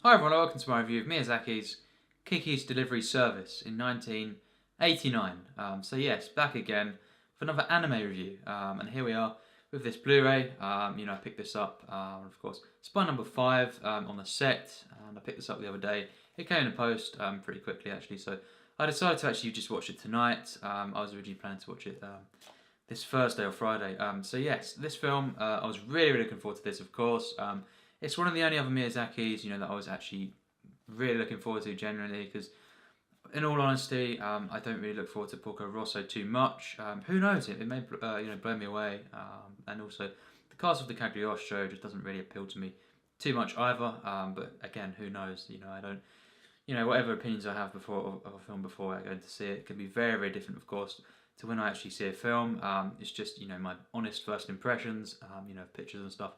Hi everyone, welcome to my review of Miyazaki's Kiki's Delivery Service in 1989. So yes, back again for another anime review. And here we are with this Blu-ray. I picked this up, of course, it's by number 5 on the set, and I picked this up the other day. It came in the post pretty quickly actually, so I decided to actually just watch it tonight. I was originally planning to watch it this Thursday or Friday. So yes, this film, I was really looking forward to this, of course. It's one of the only other Miyazaki's, that I was actually really looking forward to genuinely, because in all honesty, I don't really look forward to Porco Rosso too much. Who knows, it may blow me away, and also the cast of the Cagliostro just doesn't really appeal to me too much either. But again, who knows? I don't, whatever opinions I have before of a film before I go to see it, it can be very different, of course, to when I actually see a film. It's just my honest first impressions, of pictures and stuff.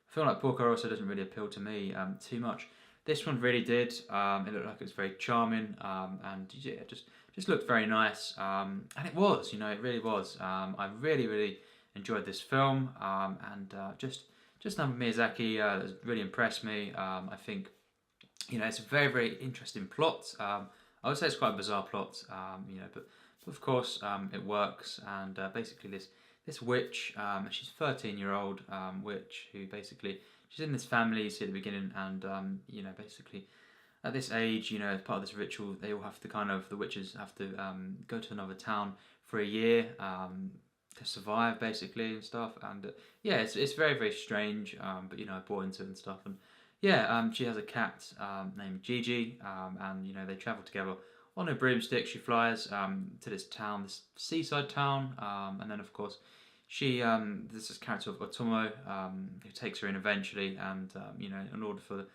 I feel like Porco Rosso doesn't really appeal to me too much. This one really did. It looked like it was very charming, and yeah, just looked very nice. And it was, it really was. I really enjoyed this film, and just another Miyazaki that has really impressed me. I think it's a very interesting plot. I would say it's quite a bizarre plot, but of course it works. And basically this witch, she's a 13-year-old witch who basically, she's in this family, you see at the beginning, and basically at this age, as part of this ritual, they all have to the witches have to go to another town for a year to survive, basically, and stuff. And yeah, it's very strange, but I bought into it and stuff. And yeah, she has a cat named Gigi, and they travel together on a broomstick. She flies to this town, this seaside town, and then of course there's this character of Otomo who takes her in eventually, and in order for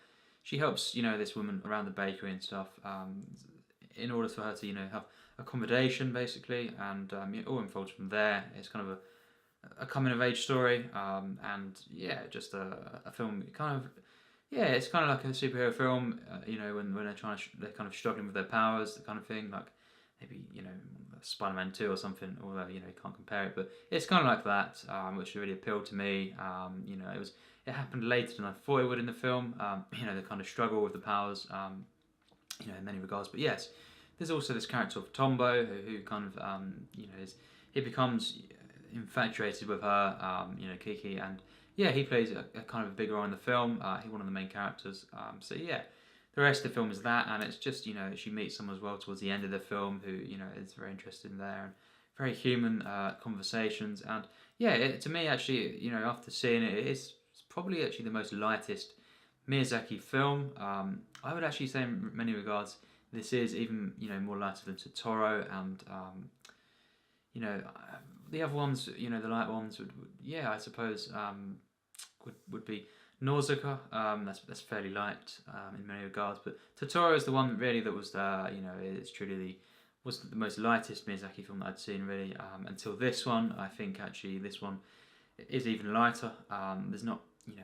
she helps this woman around the bakery and stuff, in order for her to have accommodation basically, and it all unfolds from there. It's kind of a coming of age story, and yeah, just a film it's kind of like a superhero film, when they're kind of struggling with their powers, the kind of thing, like maybe, Spider-Man 2 or something, although, you can't compare it, but it's kind of like that, which really appealed to me. It happened later than I thought it would in the film, the kind of struggle with the powers, in many regards, but yes, there's also this character of Tombo, who kind of, he becomes infatuated with her, Kiki, and yeah, he plays a kind of a big role in the film. He's one of the main characters. So yeah, the rest of the film is that, and it's just she meets someone as well towards the end of the film who is very interested in there, and very human conversations. And yeah, to me actually, after seeing it, it's probably actually the most lightest Miyazaki film. I would actually say in many regards this is even more lighter than Totoro, and the other ones, the light ones would I suppose would be Nausicaa. That's fairly light in many regards, but Totoro is the one really that was it's truly was the most lightest Miyazaki film that I'd seen really, until this one. I think actually this one is even lighter. There's not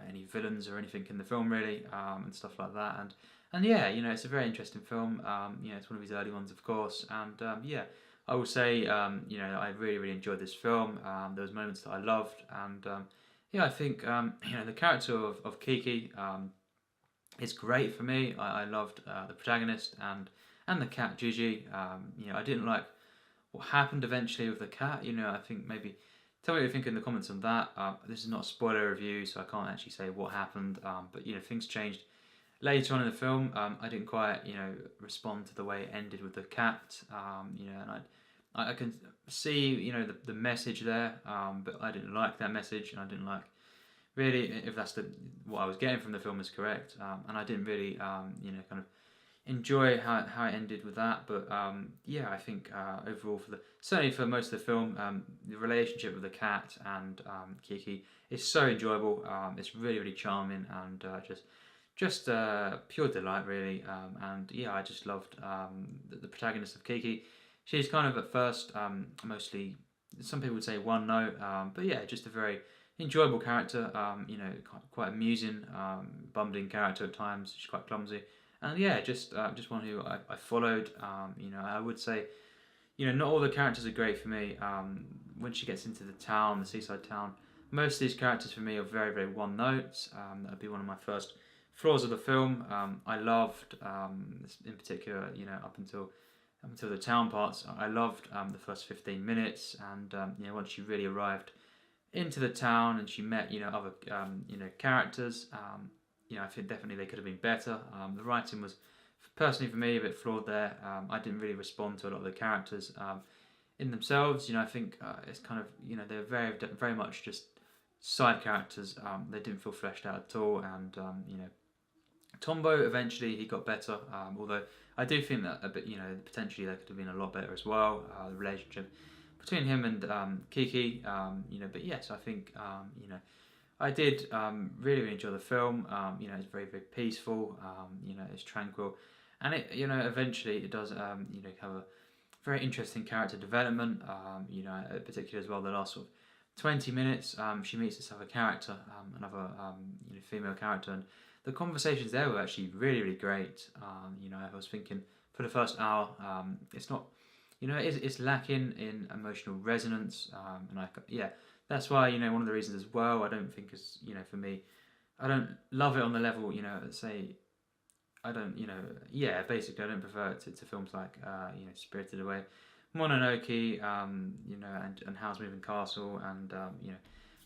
any villains or anything in the film really, and stuff like that, and yeah, it's a very interesting film. It's one of his early ones, of course, and yeah, I will say, I really enjoyed this film. There was moments that I loved, and yeah, I think the character of Kiki is great for me. I loved the protagonist and the cat Gigi. I didn't like what happened eventually with the cat. I think maybe tell me what you think in the comments on that. This is not a spoiler review, so I can't actually say what happened. But things changed later on in the film. I didn't quite respond to the way it ended with the cat. And I can see the message there, but I didn't like that message, and I didn't like really if that's what I was getting from the film is correct, and I didn't really kind of enjoy how it ended with that. But yeah, I think overall certainly for most of the film, the relationship with the cat and Kiki is so enjoyable. It's really charming, and just pure delight really. And yeah, I just loved the protagonist of Kiki. She's kind of at first mostly, some people would say one note, but yeah, just a very enjoyable character. Quite amusing, bumbling character at times. She's quite clumsy, and yeah, just one who I followed. I would say, not all the characters are great for me. When she gets into the seaside town, most of these characters for me are very one notes. That would be one of my first flaws of the film, I loved, in particular, up until the town parts, I loved the first 15 minutes, and once she really arrived into the town and she met other characters, I think definitely they could have been better. The writing was personally for me a bit flawed there. I didn't really respond to a lot of the characters in themselves. I think it's kind of they're very much just side characters. They didn't feel fleshed out at all, and Tombo eventually he got better. Although I do think that a bit potentially there could have been a lot better as well. The relationship between him and Kiki, but yes, I think I did really enjoy the film. It's very peaceful. It's tranquil, and it eventually it does have a very interesting character development. Particularly as well the last sort of 20 minutes, she meets this other character, another female character, and the conversations there were actually really great. I was thinking for the first hour, it's not. It's lacking in emotional resonance, and that's why one of the reasons as well. I don't think is for me, I don't love it on the level say, I don't basically I don't prefer it to films like Spirited Away, Mononoke, and Howl's Moving Castle, and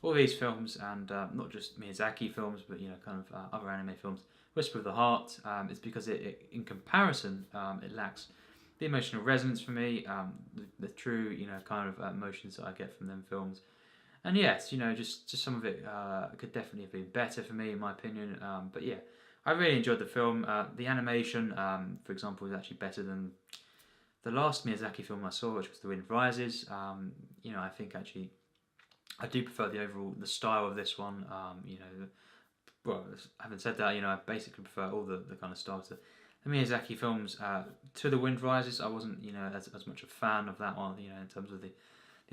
all these films, and not just Miyazaki films, but kind of other anime films. Whisper of the Heart, it's because it in comparison, it lacks the emotional resonance for me, the true, kind of emotions that I get from them films. And yes, just some of it could definitely have been better for me, in my opinion. But yeah, I really enjoyed the film. The animation, for example, was actually better than the last Miyazaki film I saw, which was The Wind Rises. I think actually I do prefer the style of this one. Well, having said that, I basically prefer all the kind of styles that the Miyazaki films. To The Wind Rises, I wasn't as much a fan of that one. In terms of the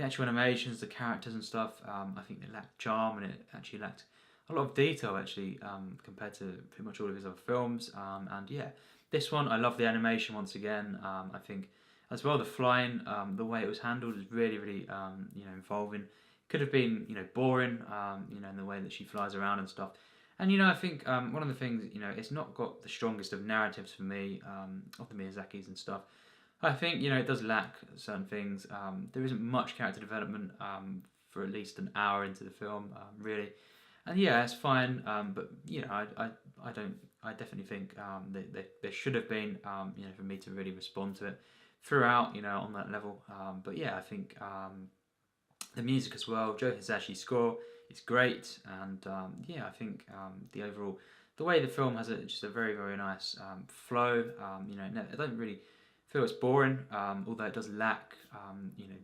actual animations, the characters and stuff. I think it lacked charm, and it actually lacked a lot of detail actually compared to pretty much all of his other films. And yeah, this one I love the animation once again. I think as well the flying, the way it was handled is really involving. Could have been boring, in the way that she flies around and stuff. And I think one of the things, it's not got the strongest of narratives for me, of the Miyazakis and stuff. I think it does lack certain things. There isn't much character development for at least an hour into the film, really. And yeah, it's fine. But I definitely think that there should have been, for me to really respond to it throughout, on that level. But yeah, I think the music as well, Joe Hisashi's score is great, and I think the way the film has just a very nice flow. I don't really feel it's boring, although it does lack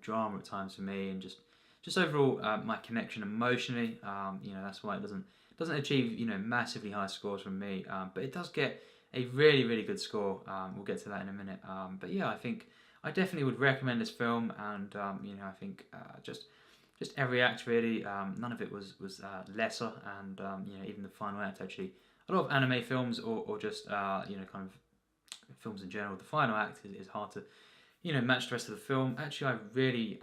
drama at times for me, and just overall my connection emotionally. That's why it doesn't achieve massively high scores from me, but it does get a really good score. We'll get to that in a minute. But yeah, I think I definitely would recommend this film, and I think just every act really. None of it was lesser, and even the final act actually. A lot of anime films or just kind of films in general, the final act is hard to match the rest of the film. Actually, I really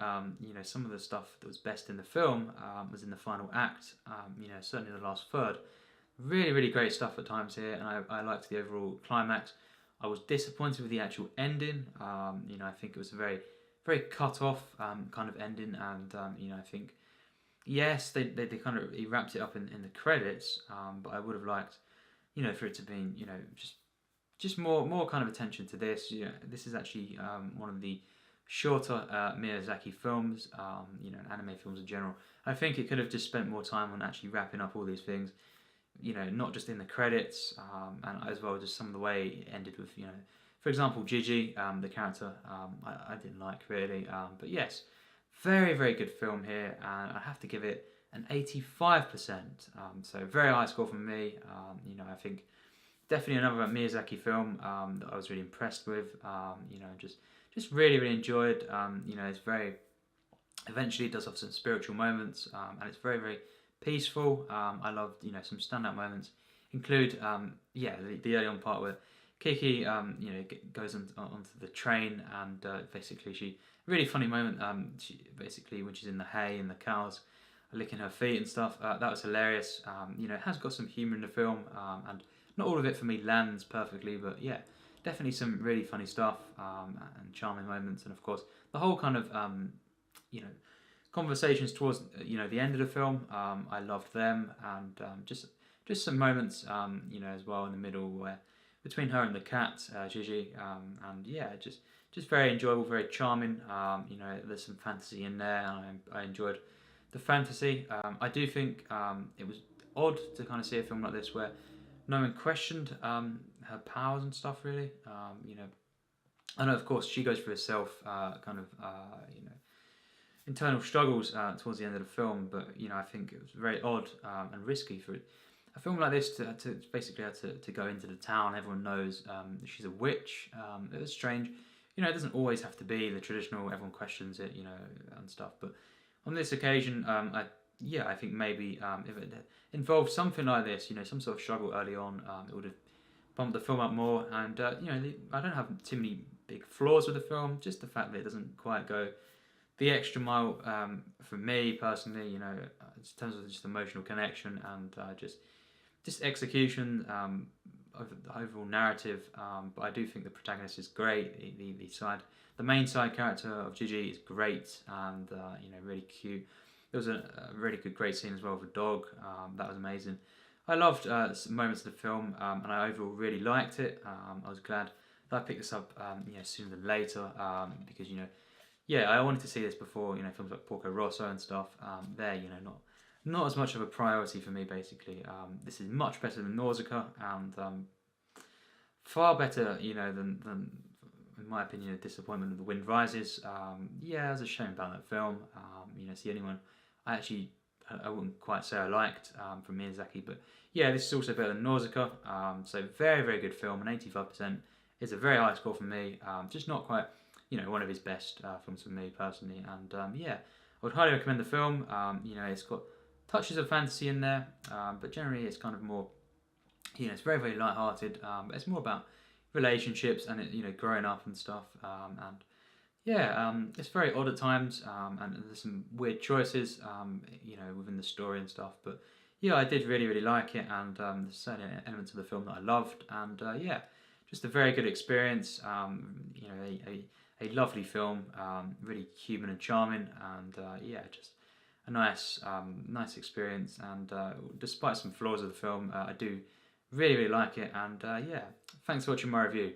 some of the stuff that was best in the film was in the final act. Certainly the last third. Really great stuff at times here, and I liked the overall climax. I was disappointed with the actual ending. I think it was a very cut off kind of ending, and I think yes, they kind of he wrapped it up in the credits, but I would have liked for it to be just more kind of attention to this. This is actually one of the shorter Miyazaki films, anime films in general. I think it could have just spent more time on actually wrapping up all these things, not just in the credits, and as well just some of the way it ended with, for example, Gigi, the character, I didn't like really, but yes, very good film here, and I have to give it an 85%, so very high score from me. I think definitely another Miyazaki film that I was really impressed with, just really enjoyed. It's very, eventually it does have some spiritual moments, and it's very peaceful. I loved, some standout moments include, the early on part where Kiki, goes onto the train, and basically she, really funny moment, she basically when she's in the hay and the cows are licking her feet and stuff, that was hilarious. It has got some humour in the film, and not all of it for me lands perfectly, but yeah, definitely some really funny stuff and charming moments, and of course the whole kind of you know conversations towards the end of the film. I loved them, and just some moments as well in the middle where between her and the cat Gigi, and yeah, just very enjoyable, very charming. There's some fantasy in there, and I enjoyed the fantasy. I do think it was odd to kind of see a film like this where no one questioned her powers and stuff. Really, I know of course she goes for herself, internal struggles towards the end of the film, but I think it was very odd and risky for a film like this to basically have to go into the town. Everyone knows she's a witch. It was strange. It doesn't always have to be the traditional. Everyone questions it, and stuff. But on this occasion, I think maybe if it involved something like this, some sort of struggle early on, it would have bumped the film up more. And I don't have too many big flaws with the film. Just the fact that it doesn't quite go the extra mile for me personally. In terms of just emotional connection and just execution of the overall narrative. But I do think the protagonist is great. The main side character of Gigi is great and really cute. There was a really great scene as well with a dog. That was amazing. I loved moments of the film, and I overall really liked it. I was glad that I picked this up, sooner than later, because I wanted to see this before. Films like Porco Rosso and stuff. Not as much of a priority for me. Basically, this is much better than Nausicaa, and far better, than in my opinion, a disappointment of The Wind Rises. It was a shame about that film. It's the only one I wouldn't quite say I liked from Miyazaki, but yeah, this is also better than Nausicaa. So very, very good film, and 85% is a very high score for me. Just not quite, one of his best films for me personally. And I would highly recommend the film. It's got touches of fantasy in there, but generally it's kind of more, it's very, very light-hearted. But it's more about relationships and growing up and stuff. It's very odd at times, and there's some weird choices, within the story and stuff. But yeah, I did really, really like it, and there's certain elements of the film that I loved, and just a very good experience. A lovely film, really human and charming, and just a nice experience. And despite some flaws of the film, I do really, really like it. And thanks for watching my review.